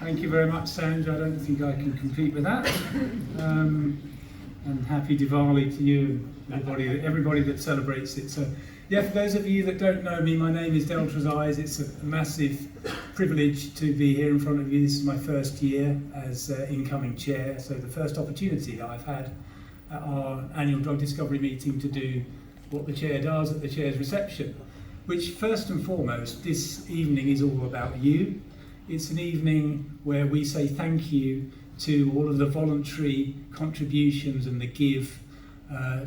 Thank you very much, Sanj. I don't think I can compete with that. And happy Diwali to you and everybody that celebrates it. So, yeah, for those of you that don't know me, my name is Trezise. It's a massive privilege to be here in front of you. This is my first year as incoming chair, so the first opportunity that I've had at our annual drug discovery meeting to do what the chair does at the chair's reception, which first and foremost, this evening is all about you. It's an evening where we say thank you to all of the voluntary contributions and the give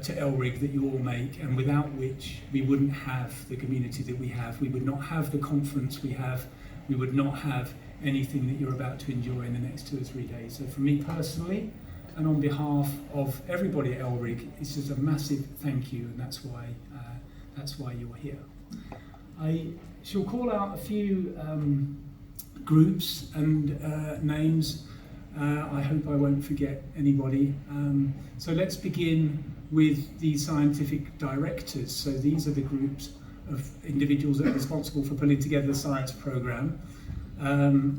to ELRIG that you all make, and without which we wouldn't have the community that we have. We would not have the conference we have. We would not have anything that you're about to enjoy in the next 2 or 3 days. So for me personally, and on behalf of everybody at ELRIG, it's just a massive thank you, and that's why you're here. I shall call out a few groups and names. I hope I won't forget anybody. So let's begin with the scientific directors. So these are the groups of individuals that are responsible for putting together the science programme.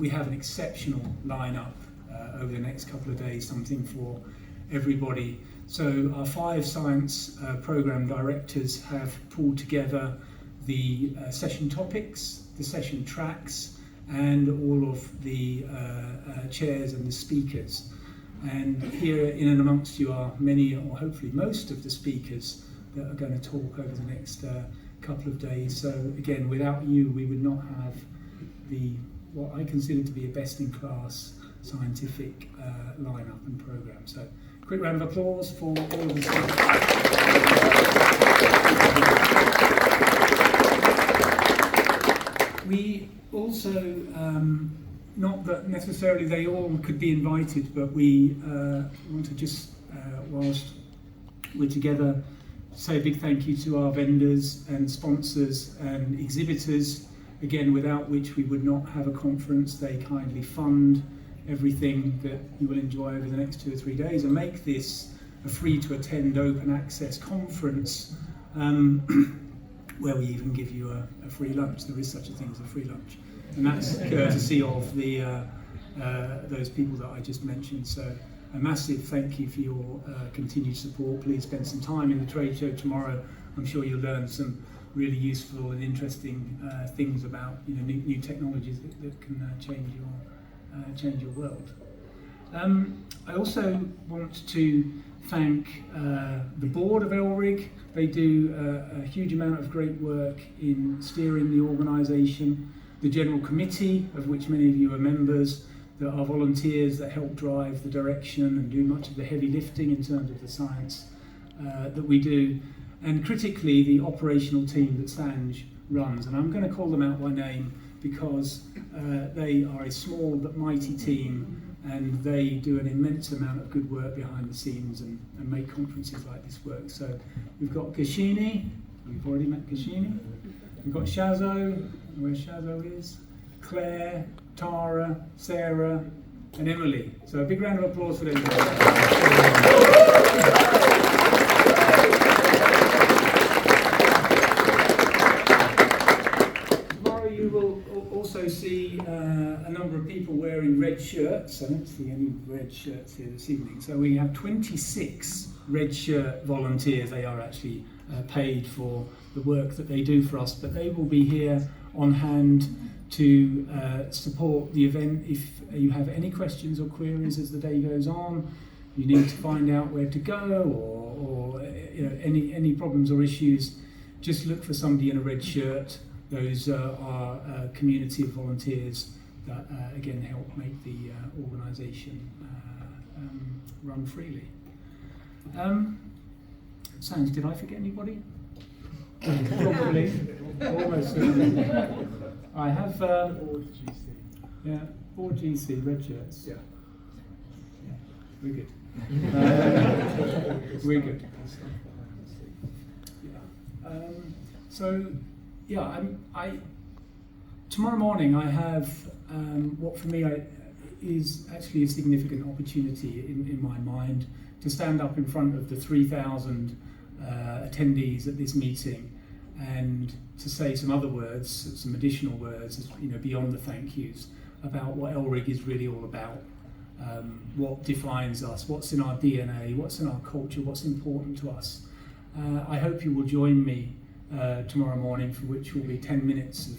We have an exceptional lineup over the next couple of days, something for everybody. So our 5 science programme directors have pulled together the session topics, the session tracks, and all of the chairs and the speakers. And here in and amongst you are many, or hopefully most of the speakers that are going to talk over the next couple of days. So again, without you, we would not have what I consider to be a best-in-class scientific lineup and programme. So quick round of applause for all of the speakers. We also, not that necessarily they all could be invited, but we want to just, whilst we're together, say a big thank you to our vendors and sponsors and exhibitors, again, without which we would not have a conference. They kindly fund everything that you will enjoy over the next 2 or 3 days and make this a free to attend open access conference, where we even give you a free lunch. There is such a thing as a free lunch. And that's courtesy of those people that I just mentioned. So a massive thank you for your continued support. Please spend some time in the trade show tomorrow. I'm sure you'll learn some really useful and interesting things about new technologies that can change your world. I also want to thank the board of ELRIG. They do a huge amount of great work in steering the organisation. The general committee, of which many of you are members, that are volunteers that help drive the direction and do much of the heavy lifting in terms of the science that we do. And critically, the operational team that Sanj runs. And I'm going to call them out by name because they are a small but mighty team, and they do an immense amount of good work behind the scenes and make conferences like this work. So we've got Gashini, we've already met Gashini. We've got Shazo, where Shazo is, Claire, Tara, Sarah, and Emily. So a big round of applause for them. Tomorrow you will also see a number of people wearing red shirts. I don't see any red shirts here this evening. So we have 26 red shirt volunteers. They are actually paid for the work that they do for us, but they will be here on hand to support the event. If you have any questions or queries as the day goes on, you need to find out where to go, or any problems or issues, just look for somebody in a red shirt. Those are a community of volunteers that again help make the organisation run freely. Sanj, did I forget anybody? Probably. Almost certainly. I have board GC red shirts. Yeah, we're good. We're good. Tomorrow morning I have what for me is actually a significant opportunity in my mind to stand up in front of the 3,000 attendees at this meeting and to say some other words, some additional words, beyond the thank yous, about what ELRIG is really all about, what defines us, what's in our DNA, what's in our culture, what's important to us. I hope you will join me tomorrow morning, for which will be 10 minutes of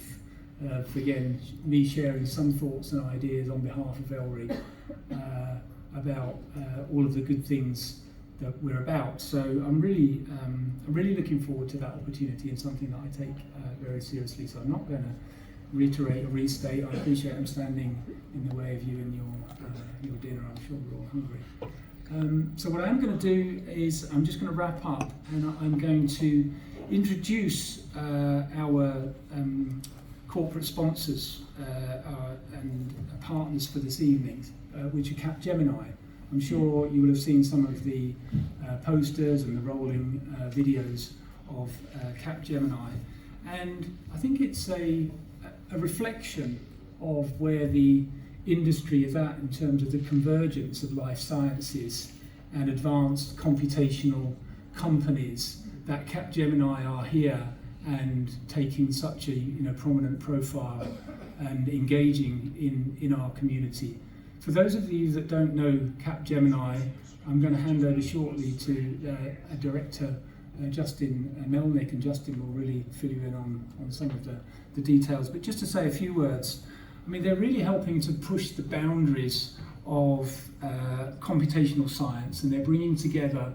again, me sharing some thoughts and ideas on behalf of ELRIG about all of the good things that we're about. So I'm really looking forward to that opportunity, and something that I take very seriously. So I'm not going to reiterate or restate. I appreciate I'm standing in the way of you and your dinner. I'm sure we're all hungry. So what I'm going to do is I'm just going to wrap up, and I'm going to introduce our corporate sponsors and partners for this evening, which are Capgemini. I'm sure you will have seen some of the posters and the rolling videos of Capgemini, and I think it's a reflection of where the industry is at in terms of the convergence of life sciences and advanced computational companies, that Capgemini are here and taking such a prominent profile and engaging in our community. For those of you that don't know Capgemini, I'm going to hand over shortly to a director, Justin Melnick, and Justin will really fill you in on some of the details. But just to say a few words, I mean, they're really helping to push the boundaries of computational science, and they're bringing together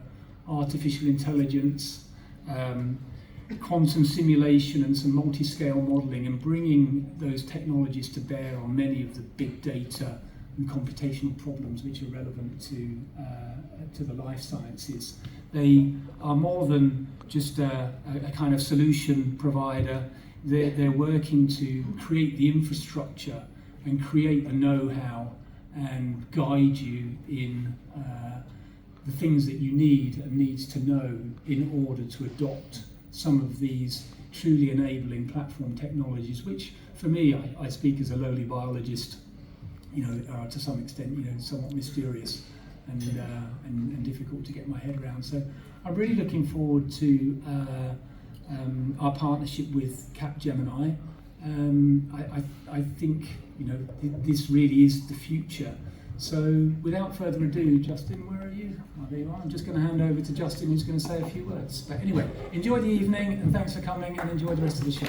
artificial intelligence, quantum simulation and some multi-scale modelling, and bringing those technologies to bear on many of the big data and computational problems which are relevant to the life sciences. They are more than just a kind of solution provider. They're working to create the infrastructure and create the know-how and guide you in the things that you need and needs to know in order to adopt some of these truly enabling platform technologies, which for me, I speak as a lowly biologist, are to some extent, somewhat mysterious and difficult to get my head around. So I'm really looking forward to our partnership with Capgemini. I think this really is the future. So without further ado, Justin, where are you? Oh, there you are. I'm just going to hand over to Justin, who's going to say a few words. But anyway, enjoy the evening, and thanks for coming, and enjoy the rest of the show.